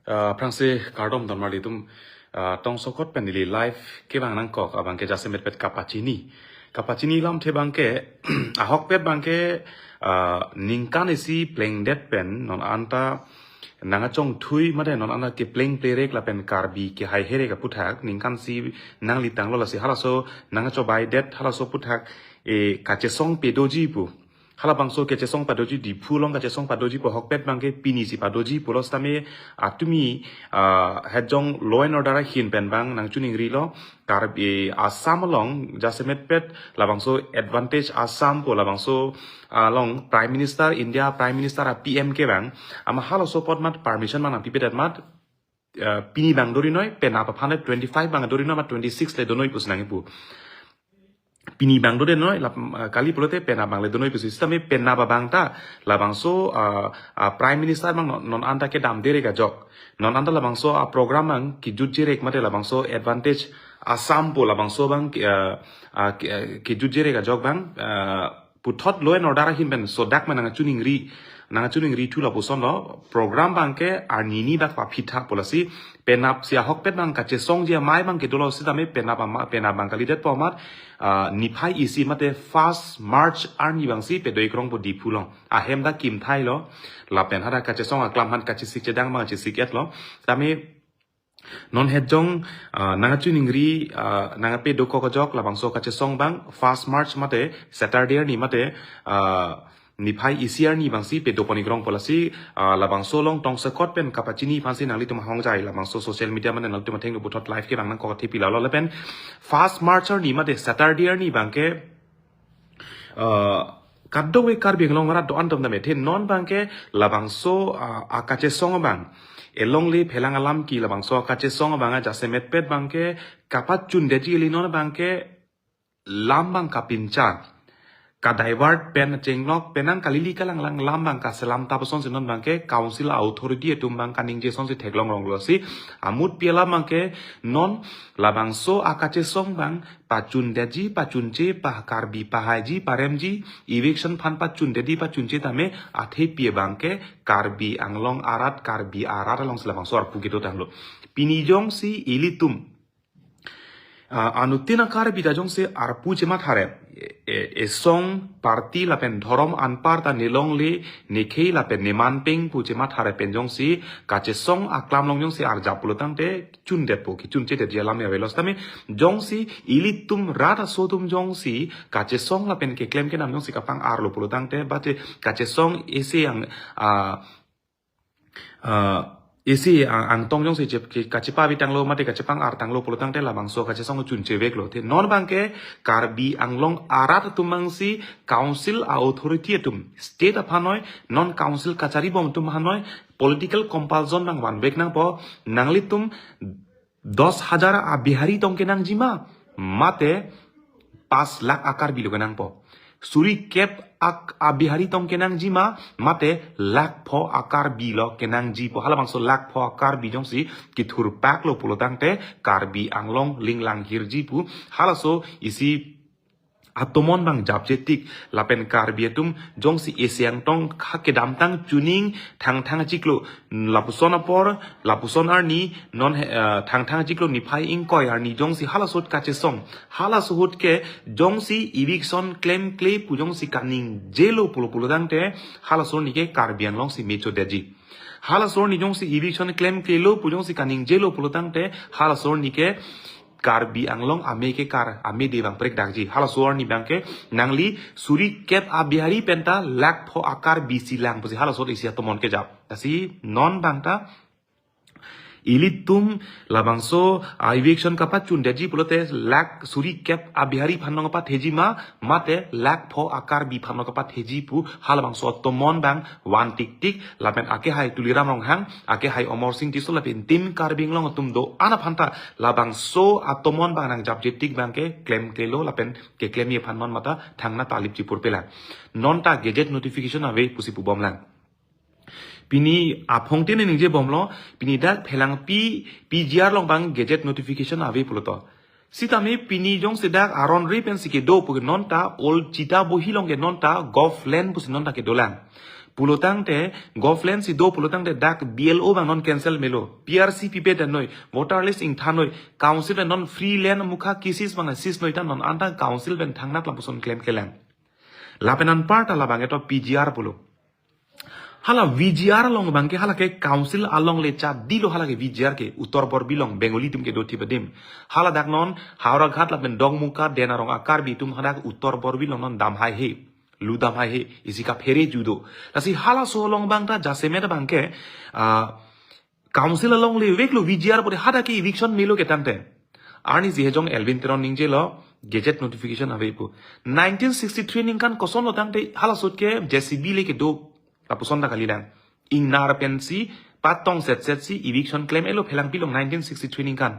Prangse kardom don marlitum tong sokot penili live ke bang nang kok abang ke jase met pet kapacini lam the bang ke ahok pet bang ke ningkan isi pleng det pen non anta nanga chong thui made non ana ke pleng plerek la pen karbi ke hai here ka puthak ningkan si nang litang lo la si halaso nanga cho bai det halaso puthak e kache song pedoji pu hala bangso ke chesong padoji di phulong ka chesong padoji po hokpet bangke pini si padoji polos tame atumi hejong law and order hin pen bang nang chuning rilo kar be assam long jasemet pet la bangso advantage assam po la bangso long prime minister india prime minister a pm ke bang ama hala support mat permission man pipetat mat pini bang dori noi pen apa phane 25 bang dori noi mat 26 le donoi pusnang pu pini bang do de noi la kali polote pena bang le do noi sistem pena ba bang ta la bang so prime minister bang non anta ke dam dere ga jok non anta la bang so program bang ki jujire ek mate la bang so advantage assam po la bang so bang ki jujire ga jok bang puthot lo en order hin ben so dak man nga chuning ri thu la poson lo program bang ke arnini bak pa phitha policy penap sia hok pet bang ka che song je mai bang ke dolo sidame penap bang kali det pomat niphai isi mate fast march army bang si pe doi krong po di phulong a hem da kim thai lo la pen hara ka che song aklam han ka che sik che dang ma che siket lo tame non hejong nanga chuning ri nanga pe doko ko jok la bang so ka che song bang fast march mate saturday ni mate niphai isiar ni bang si pe doponi grong policy la bang so long tong sakot pen kapachini phansi nangli tum hong jai la bang so social media man nal tum theng bu thot live ke bang nang ko thi pila lo pen fast marcher ni mate saturday ni bang ke kaddo we kar bing long ra do antom na me the non bang ke la bang so akache song bang elongli phelang alam ki la bang so akache song bang a jase met pet bang ke kapat chun de ji li non bang ke lam bang kapincha ka divert pen chenglok penang kalili kalang lang lambang ka selam tapason sinon bangke council authority tumbang kaning je son si theklong rong losi amut piala bangke non labang so akache song bang pachun deji pachun che pa karbi pahaji paremji eviction phan pachun dedi pachun che tame athe pie bangke karbi anglong arat karbi arat long selabang so arpu gitu tanglo pinijong si ilitum anutina karbi dajong se arpu chema thare song party la pen thorom anpar ta nilong le nekhei la pen neman peng pu chema thare pen jong si kache song aklam long jong si ar japulotang te chun det po ki chun che det yalam ya velos tame jong si ilitum rata sotum jong si kache song la pen ke claim ke nam jong si kapang ar lo pulotang te bate kache song ese ang isi ang tong jong si kachipa bitang lo mate kachipang ar tang lo pulutang te labang so kachesong chun chevek lo te non bangke karbi anglong arat tumang si council authority tum state aphanoi non council kachari bom tum hanoi political compulsion nang wan bek nang po nangli tum 10,000 a bihari tong ke nang jima mate 5 lakh akar bilo ke nang po suri kep ak abihari tong kenang jima mate lak pho akar bilo kenang ji po halabang so lak pho akar bijong si kithur pak lo pulotang te karbi anglong linglang hirji pu halaso isi atomon bang japjetik lapen karbietum jong si esiang tong khake damtang tuning thang chiklo lapuson apor lapuson arni non thang chiklo niphai ingkoi arni jong si halasot kache song halasot ke jong si eviction claim pujong si kaning jelo pulo dang te halasor ni ke karbian long si mecho deji halasor ni jong si eviction claim lo pujong si kaning jelo pulo dang te halasor ni ke karbi anglong ame ke kar ame de bang prek dakji hala suar ni bangke nangli suri kep abihari penta lak pho akar bisi lang pusi hala sor isia tomon ke jap asi non bangta ilitum labangso eviction kapat chun deji pulote lak suri kep abihari phanong pa theji ma mate lak pho akar bi phanong pa theji pu halabangso tomon bang wan tik lapen ake hai tuliram rong hang ake hai omor sing tisol lapen tim karbing long tum do ana phanta labangso atomon bang nang jap jetik bang ke claim kelo lapen ke claim ye phanon mata thangna talip chi purpela non ta gadget notification ave pusi pu bomlang pini aphong tene ningje bomlo pini dak phelang PGR long bang gadget notification ave puloto sitame pini jong sedak aron repen sike do pu non ta ol chita bohi long ge non ta golf land pus non ta ke dolang pulotang te government si do pulotang te dak BLO bang non cancel melo PRC pipe dan noi voter list ing thanoi council ben non free land mukha kisis bang sis noi tan non anta council ben thangna lapuson claim kelang lapenan part ala bang eto PGR pulo hala VGR along bang ke hala ke council along le cha dilo hala ke VGR ke uttor bor bilong bengali tum ke do tibadim hala dak non haura ghat la ben dong muka denarong akar bi tum hadak uttor bor bilong non dam hai he ludam hai he isika fere judo lasi hala so long bang ta jasemet bang ke council along le weklo VGR pore hada ke eviction milo ke tante arni jehjong elvin teron ningje lo gazette notification aveipu 1963 ningkan koson lo tangte hala sot ke JCB le ke do Tapusonda kalilang ing nar pensi patong set si eviction claim elo phelang pilong 1963 ningkan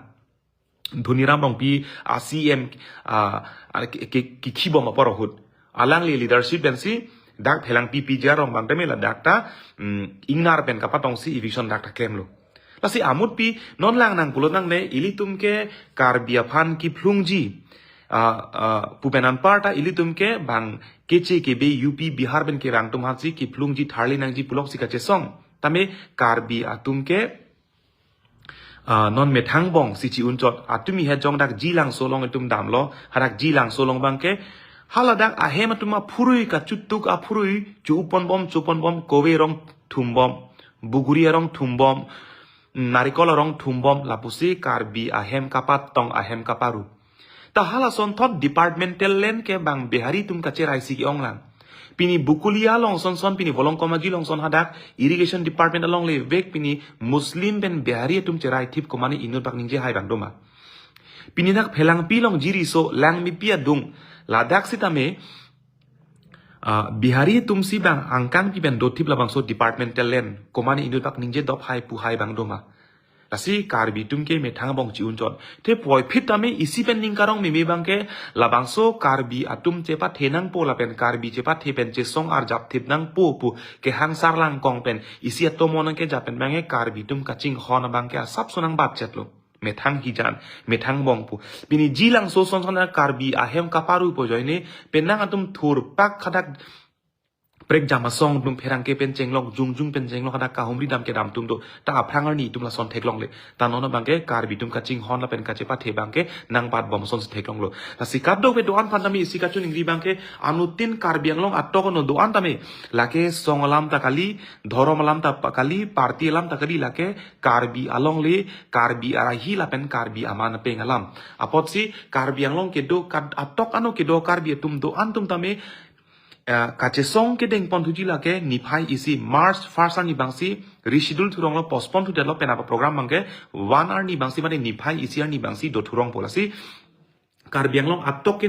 dhuniram rong pi CM ki khibom aparhut alang le leadership pensi dak phelang pi PGR rong bang temela dakta ing nar pen ka patong si eviction dakta claim lo lasi amut pi non lang nang pulotang ne ilitum ke karbi aphan ki phlungji pupenan parta ilitum ke bang keche ke be UP Bihar ben ke rang tum hatsi ki phlungji tharli nangji pulok sika che song tame karbi atum ke non methang bong sichi unchot atumi he jong dak jilang solong etum damlo harak jilang solong bang ke haladak ahem atuma phurui ka chutuk a phurui chu upon bom kowe rong thumbom buguri rong thumbom narikol rong thumbom lapusi karbi ahem kapat tong ahem kaparu ta hala son thot departmental land ke bang behari tum kache raisi ki onglang pini bukulia long son pini volong komaji long son hadak irrigation department along le vek pini muslim ben behari tum cherai thip komani inur bak ningje hai bang doma pini dak phelang pi long jiri so lang mi pia dung ladak sitame bihari tum si bang angkang pi ben do thip labang so departmental land komani inur bak ningje dop hai pu hai bang doma lasi karbi tumke me thang bong chi unchon te poi phitame isi pen ning karong me bangke labangso karbi atum chepa thenang po la pen karbi chepa the pen che song ar jap thip nang pu ke hang sar lang kong pen isi atomon ke japen bange karbi tum kaching hon bangke sap sonang bap chetlo me thang hijan me thang bong pu bini jilang so son son karbi ahem kaparu po joine penang atum thur pak khadak break jama song dum pherang ke pen chenglong jung pen chenglong kada ka humri dam ke dam tum do ta aphangar ni tum la son theklong le ta non bangke karbi tum kaching hon la pen kache pa the bangke nang pat bom son theklong lo ta sikap do be doan pandami sikachun ingri bangke anutin karbi anglong atto no doan tame lake songalam ta kali dhoromalam ta kali parti alam ta kali lake karbi along le karbi arahi la pen karbi aman pengalam apotsi karbi anglong ke do atok ano ke do karbi tum do antum tame kache song ke deng pon thuji lake niphai isi March 1st ni bangsi reschedule thurong lo postpone to develop penapa program bangke 1 hour ni bangsi mane niphai isi ni bangsi do thurong polasi karbi anglong atok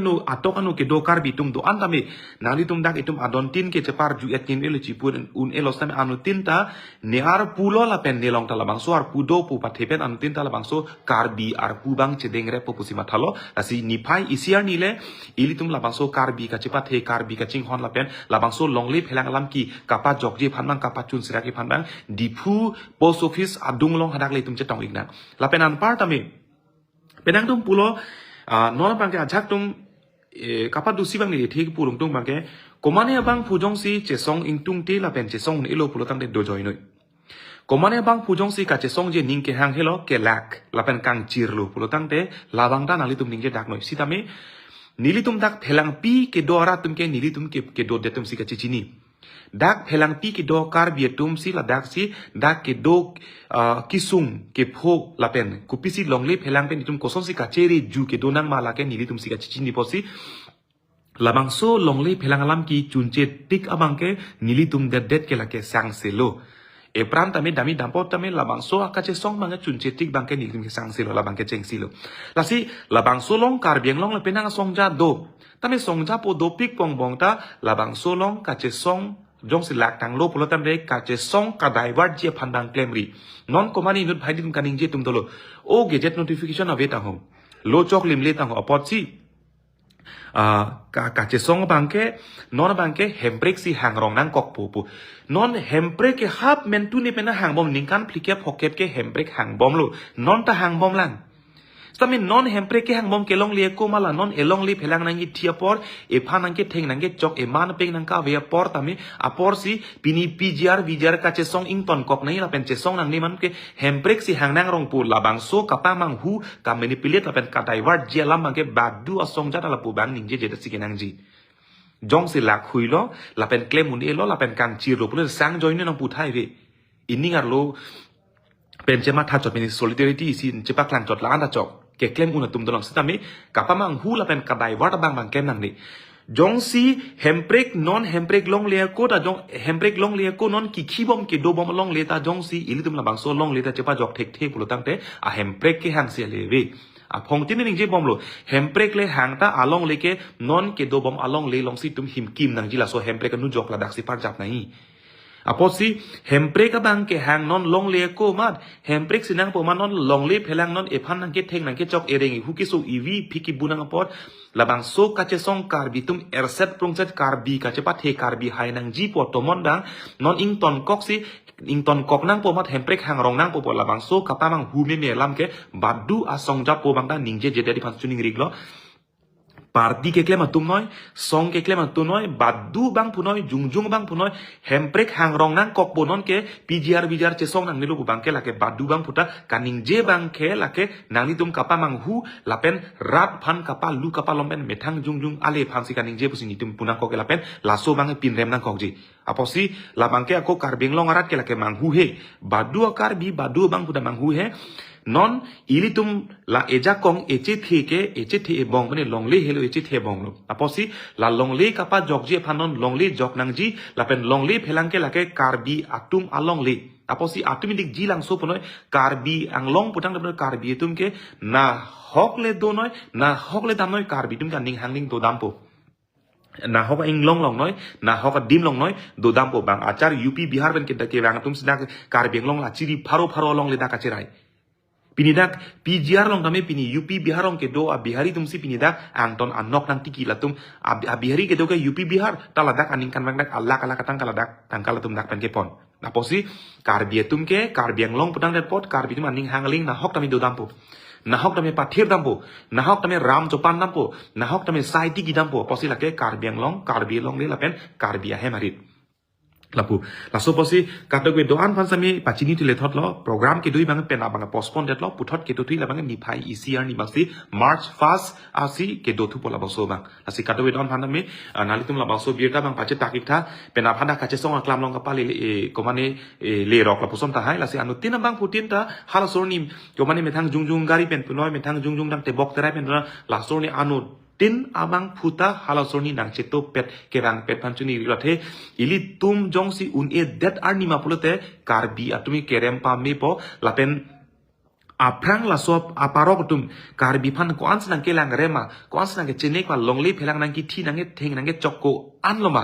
anu ke do karbi tum do antame nali tum dak itum adon tin ke chepar ju et kin elo chipun un elos tame anu tinta ne ar pulo la pen nelong tala bangso ar pudo pu pathepen anu tinta la bangso karbi ar pu bang chedeng re popusi mathalo asi niphai isiar nile ili tum la bangso karbi ka chepa the karbi ka ching hon la pen la bangso longle phelang alam ki kapa jokje phanbang kapa chun sira ki phanbang dipu post office adung long hadak le tum che tong igna la pen an par tame penang tum pulo non bangke ajak tum kapat dusi bang ni thik purung tung bangke komane bang pujong si chesong ingtung te la pen chesong elo pulotang de do joinoi komane bang pujong si ka chesong je ning ke hang helo ke lak la pen kang chirlu pulotang te labang ta nali tum ning je dak noi sitame nilitum dak phelang pi ke do ara tum ke nilitum ke do de tum si ka chichini dak phelang pi ke do kar bietum si la dak si dak ke do kisung ke pho la pen kupisi longle phelang pen tum koson si ka cheri ju ke do nang mala ke nilitum si ka chichini posi labang so longle phelang alam ki chunche tik abang ke nilitum det ke la ke sang selo e pranta me dami dampo tame labang so akache song bang chunche tik bang ke nilitum ke sang selo labang ke cheng silo lasi labang so long kar bieng long la penang song ja do tame song ja po do pik pong bong ta labang so long kache song jong si lak tang lo pulo tam re kache song ka divert je phandang klemri non komani nut bhai dim kaning je tum dolo o gazette notification ave ta hom lo chok lim le ta ho apot si kache song bangke non bangke hembrek si hangrong nang kok pu non hembrek ke hap mentu ni pena hangbom ningkan plike pocket ke hembrek hangbom lo non ta hangbom lang Tapi non hemprek ke hang bom kelong lie ko mala non elong li phelang nangi tiapor aphan nangke theng nangke chok eman peng nangka ve por tami apor si pini PGR VGR kache song ington kok nai lapen che song nang ni man ke hemprek si hang nang rongpur labang so kapa mang hu ka manipulate lapen ka divert je lam mang ke badu asong jata lapu bang ning je je si kenang ji jong si lak hui lo lapen claim mun elo lapen kang chi ro pun sang join nang pu thai ve ini ngar lo pen chema tha chot pini solidarity si chepa klang chot la anda chok ke claim una tum dolong sitami kapa mang hu lapen ka divert bang bang kem nang ni jong si hemprek non hemprek long le ko ta jong hemprek long le ko non ki khibom ke do bom long le ta jong si ilitum la bang so long le ta chepa jok thek the pulo tang te a hemprek ke hang se le ve a phong tin ning je bom lo hemprek le hang ta along le ke non ke do bom along le long si tum him kim nang ji la so hemprek nu jok la dak si par jap nai aposi hemprek ka bang ke hang non long le ko mat hemprek sinang po man non long le phelang non aphan nang ke theng nang ke chok ereng hu ki so ev phiki bunang apot labang so kache song karbi tum erset prungset karbi kache pa the karbi hai nang ji po tomon dang non ing ton kok si ing ton kok nang po mat hemprek hang rong nang po labang so kapa mang hu me lam ke badu asong jap po bang da ning je je dari pan chuning riglo parti ke klema tum noi song ke klema tum noi badu bang punoi jungjung bang punoi hemprek hang rong nang kok bonon ke PGR VGR che song nang nilu bang ke lake badu bang puta kaning je bang ke lake nang ni tum kapa mang hu lapen rat phan kapa lu kapa lompen methang jungjung ale phan si kaning je pusi ni tum punang kok ke lapen laso bang pin rem nang kok ji aposi la bang ke ako karbeng long arat ke lake mang hu he badu akar bi badu bang puta mang hu he non ilitum la eja kong eche the e bong bane longle helo eche the bong lo aposi la longle kapa jokje phanon longle jok nangji lapen longle phelangke lake karbi atum alongle aposi atumidik jilang so ponoi karbi anglong putang de karbi tum ke na hokle do noi na hokle dam noi karbi tum kan ning hangling do dampo na hoka ing long long noi na hoka dim long noi do dampo bang achar UP Bihar ben kita ke bang tum sidak karbi long la chiri pharo long le da kachirai pinidak PGR long kami pini UP Bihar long ke do a Bihari tum si pinidak angton anok nang tiki latum a Bihari ke do ke UP Bihar taladak aningkan bang dak Allah kala katang kaladak tangkal tum dak pen ke pon na posi karbi tum ke karbi ang long putang dat pot karbi tum aning hangling na hok tami do dampo na hok tami pathir dampo na hok tami ram chopan dampo na hok tami sai tiki dampo posi lake karbi ang long karbi long le lapen karbi a hemarit lapu laso posi kata gue doan pan sami pachini tile thot lo program ke dui bang pena bang postpone det lo puthot ke tu la bang ni phai ECR ni basi March 1st asi ke do thu pola baso bang asi kata gue doan pan me nali tum la baso birta bang pache takik tha pena phanda kache song aklam long kapali komane le rok la pusom ta hai lasi anu tin bang putin ta hala sorni komane methang jungjung gari pen punoi methang jungjung dang te bok terai pen la sorni anu tin abang puta halasorni nang cheto pet kerang pet panchuni rilathe ili tum jongsi un e det arni mapulote karbi atumi kerem pa mepo lapen aprang la sop aparok tum karbi phan ko ans nang kelang rema ko ans nang ke chene kwa longli phelang nang ki thi nang e theng nang e chokko anloma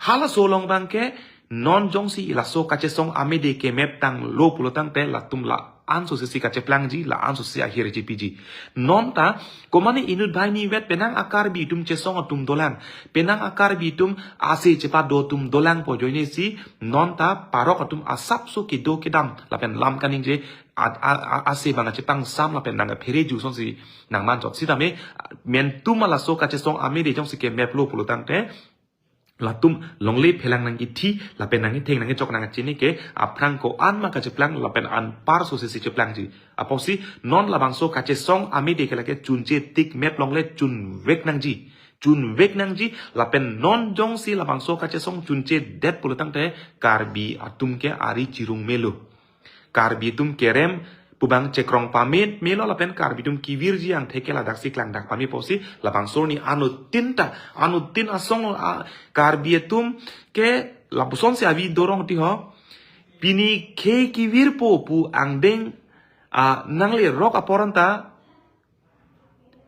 hala solong bang ke non jongsi la so kache song amede ke mep tang lo pulotang te la tum la anso sisi kache plang ji la anso si akhir ji non ta komane inut bhai ni wet penang akar bi tum che song tum dolang penang akar bi tum ase chepa do tum dolang po joine si non ta parok tum asap so ki do kedam la pen lam kaning je ase banga chepang sam la pen nang phere ju son si nang man chot si dame men tum la so kache song ame de jong si ke map lo pulotang te latum longle phelang nang ithi lapen nang theng nang chok nang chini ke aprang ko an ma ka cheplang lapen an par so se cheplang ji aposi non labang so ka che song ami de ke lake chunche tik map longle chun vek nang ji lapen non jong si labang so ka che song chunche det pulutang te karbi atum ke ari chirung melo karbi tum kerem pubang cekrong pamit melo lapen karbi tum kivirji yang theke la daksi klang dak pami posi labang sorni anu tin asong karbi tum ke labuson se avi dorong ti ho pini ke kivir po pu angdeng nangle rok aporanta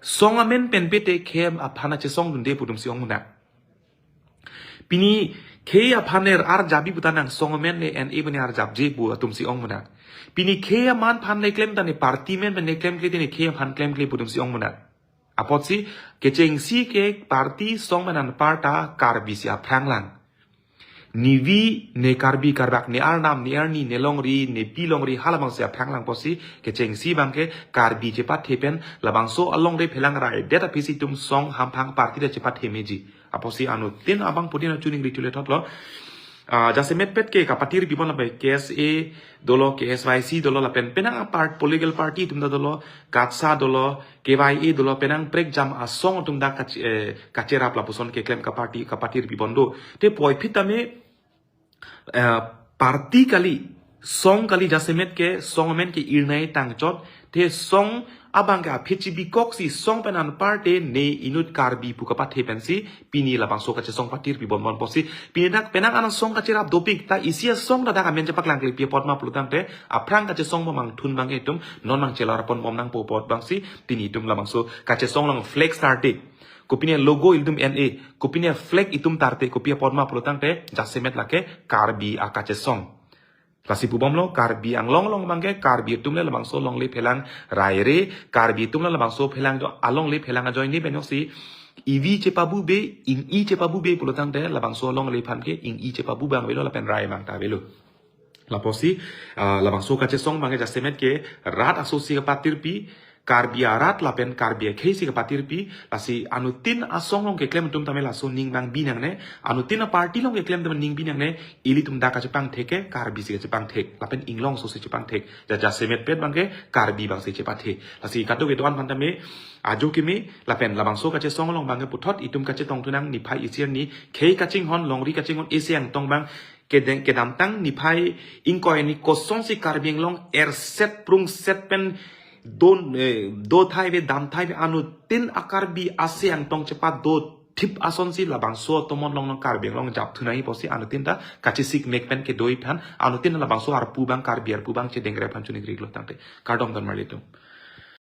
song amen penpete kem aphana che song dunde pudum si ong pini ke aphaner ar jabi butanang song amen le en even ar jabje bu atum si ong munak pini ke man phan le claim tane party men ben le claim ke tane ke phan claim ke pudum si ong munak apotsi ke cheng si ke party song manan parta karbi si aprang lang nivi ne karbi karbak ne arnam ne arni ne longri ne pilongri halamang se phang lang posi ke chengsi bangke karbi cepat thepen labangso along re phelang rai data pisi tum song hampang party de cepat hemeji aposi anu tin abang pudin chuning ritule thotlo jase metpet ke kapatir bibon labai KSA dolo KSYC dolo lapen penang part political party tumda dolo gatsa dolo KYA dolo penang prek jam asong tumda kacerap lapuson ke claim kapatir bibondo te poi pitame party kali song kali jase met ke song men ke irnai tangchot te song abang ka PGB koksi song penan parte ne inut karbi puka pathe pensi pini labang so kache song patir pi bon posi pinak penang anan song kache rap dopik ta isia song da ka men jepak lang kli pi pot ma plutang te aprang kache song mamang thun bang etum non mang chelar pon bom nang po pot bang si pini tum labang so kache song lang flex starte kopinia logo iltum NA kopinia flag itum tarte kopia pot ma plutang te jasemet lake karbi akache song Lasi pubom lo karbi ang long bangke karbi tumle labang so long le phelang raire karbi tumle labang so phelang jo along le phelang join ni benok si ivi cepabu be ing I cepabu be pulotang de labang so long le phan ke ing I cepabu bang velo la pen rai mang ta velo laposi labang so kache song bangke jasemet ke rat asosi patir pi karbi arat lapen karbi khesi ka patir pi lasi anutin asong long ke claim tum tamela so ning bang binang ne anutin a party long ke claim tum ning binang ne ili tum da ka chepang theke karbi si chepang thek lapen inglong so si chepang thek ja semet pet bangke karbi bang si chepa the lasi katu ke tuan pantame ajo kimi lapen labang so ka che song long bangke puthot itum ka che tong tunang ni phai isian ni khei ka ching hon long ri ka ching hon esiang tong bang ke dam tang ni phai ingkoi ni kosong si karbi long set prung set pen do thai ve dam thai ve anu tin akar bi ase ang tong cepat do tip ason si labang so tomon long kar beng long jap thunai posi anu tin ta kachisik mek pen ke doi phan anu tin labang so ar pu bang kar biar pu bang che dengre phan chuni grig lo tangte kardom dan marlitum